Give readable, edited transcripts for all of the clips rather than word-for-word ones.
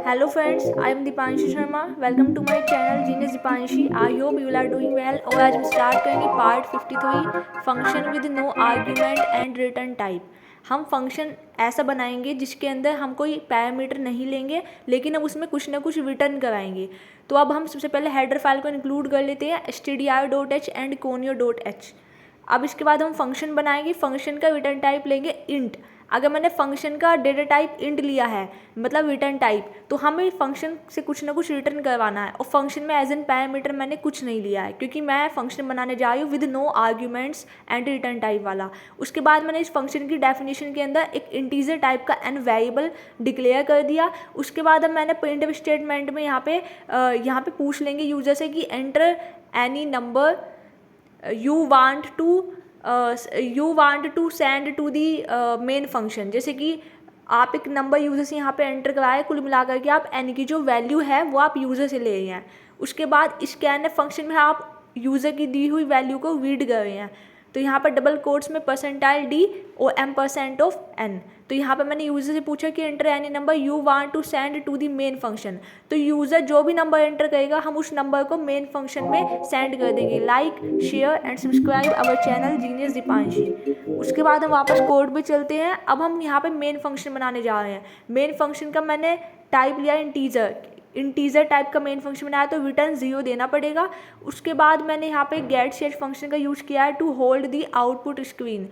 Hello friends, I am Deepanshi Sharma. Welcome to my channel genius Deepanshi. I hope you are doing well. और आज हम start करेंगे part 53 function with no argument and return type. हम function ऐसा बनाएंगे जिसके अंदर हम कोई पैरामीटर नहीं लेंगे, लेकिन हम उसमें कुछ ना कुछ रिटर्न कराएंगे. तो अब हम सबसे पहले हेडर फाइल को इंक्लूड कर लेते हैं stdio.h एंड conio.h. अब इसके बाद हम फंक्शन बनाएंगे. फंक्शन का रिटर्न टाइप लेंगे इंट. अगर मैंने फंक्शन का डेटा टाइप इंट लिया है, मतलब रिटर्न टाइप, तो हमें फंक्शन से कुछ ना कुछ रिटर्न करवाना है. और फंक्शन में एज एन पैरामीटर मैंने कुछ नहीं लिया है, क्योंकि मैं फंक्शन बनाने जा रही हूँ with no arguments and return type वाला. उसके बाद मैंने इस फंक्शन की डेफिनेशन के अंदर एक इंटीजर टाइप का एन वेरिएबल डिक्लेयर कर दिया. उसके बाद अब मैंने प्रिंटफ स्टेटमेंट में यहाँ पे पूछ लेंगे यूजर से कि enter any number you want to send to the main function. जैसे कि आप एक नंबर यूज़र से यहाँ पे एंटर कराए, कुल मिलाकर के आप एन की जो वैल्यू है वो आप यूज़र से ले रहे हैं. उसके बाद स्कैनफ फंक्शन में आप यूज़र की दी हुई वैल्यू को रीड कर रहे हैं. तो यहाँ पर डबल कोट्स में %d और m%n. तो यहाँ पर मैंने यूज़र से पूछा कि enter any number you want to send to the main function. तो यूज़र जो भी नंबर एंटर करेगा हम उस नंबर को मेन फंक्शन में सेंड कर देंगे. Like, share and subscribe our channel genius Deepanshi. उसके बाद हम वापस कोड पे चलते हैं. अब हम यहाँ पे मेन फंक्शन बनाने जा रहे हैं. मेन फंक्शन का मैंने टाइप लिया इंटीजर टाइप का मेन फंक्शन बनाया, तो रिटर्न 0 देना पड़ेगा. उसके बाद मैंने यहाँ पे गेट सेट फंक्शन का यूज़ किया है to hold the output screen.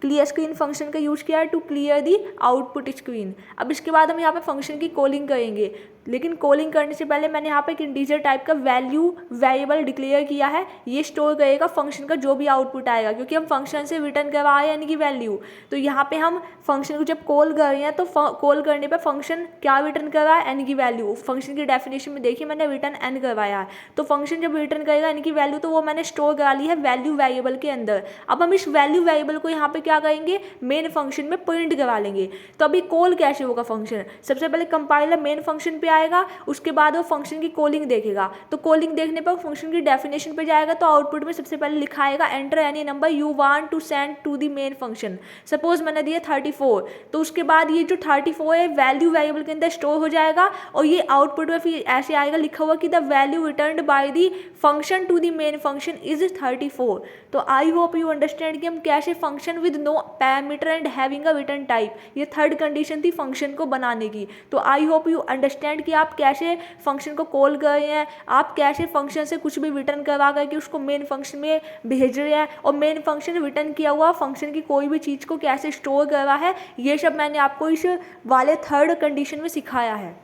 Clear screen function का यूज़ किया है to clear the output screen. अब इसके बाद हम यहाँ पे फंक्शन की कॉलिंग करेंगे, लेकिन कॉलिंग करने से पहले मैंने यहाँ पे एक इंटीजर टाइप का वैल्यू वेरिएबल डिक्लेयर किया है. ये स्टोर करेगा फंक्शन का जो भी आउटपुट आएगा, क्योंकि हम फंक्शन से रिटर्न करवाए यानी कि वैल्यू. तो यहाँ पे हम फंक्शन को जब कॉल कर रहे हैं तो कॉल करने पे फंक्शन क्या रिटर्न कर रहा है, एन की वैल्यू. फंक्शन की डेफिनेशन में देखिए मैंने रिटर्न एन करवाया है. तो फंक्शन जब रिटर्न करेगा एन की वैल्यू, तो वो मैंने स्टोर करा ली है वैल्यू वेरिएबल के अंदर. अब हम इस वैल्यू वेरिएबल को यहाँ पे क्या करेंगे, मेन फंक्शन में प्रिंट करा लेंगे. तो अभी कॉल कैसे होगा फंक्शन, सबसे पहले कंपाइलर मेन फंक्शन पे आएगा. उसके बाद वो फंक्शन की कॉलिंग देखेगा. तो कॉलिंग देखने पर फंक्शन की डेफिनेशन पे जाएगा. तो आउटपुट में सबसे पहले लिखा आएगा enter any number you want to send to the main function. Suppose मैंने दिया 34. तो उसके बाद ये जो 34 है वैल्यू वेरिएबल के अंदर स्टोर हो जाएगा. और ये आउटपुट में फिर ऐसे आएगा लिखा हुआ कि the value returned by the function to the main function is 34. तो आई होप यू अंडरस्टैंड कि हम कैसे function with no parameter and having a return type, ये थर्ड कंडीशन थी फंक्शन को बनाने की. तो आई होप यू अंडरस्टैंड कि आप कैसे फंक्शन को कॉल कर रहे हैं, आप कैसे फंक्शन से कुछ भी रिटर्न करवा करके उसको मेन फंक्शन में भेज रहे हैं, और मेन फंक्शन रिटर्न किया हुआ फंक्शन की कोई भी चीज़ को कैसे स्टोर कर रहा है. ये सब मैंने आपको इस वाले थर्ड कंडीशन में सिखाया है.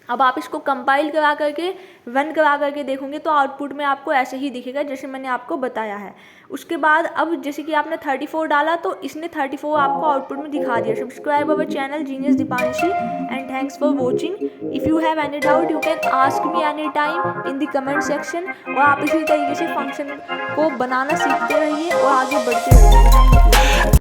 अब आप इसको कंपाइल करा करके रन करा करके देखोगे तो आउटपुट में आपको ऐसे ही दिखेगा जैसे मैंने आपको बताया है. उसके बाद अब जैसे कि आपने 34 डाला तो इसने 34 आपको आउटपुट में दिखा दिया. Subscribe our channel genius Deepanshi and thanks for watching. If you have any doubt you can ask me any time in the comment section. और आप इसी तरीके से फंक्शन को बनाना सीखते रहिए और आगे बढ़ते रहिए.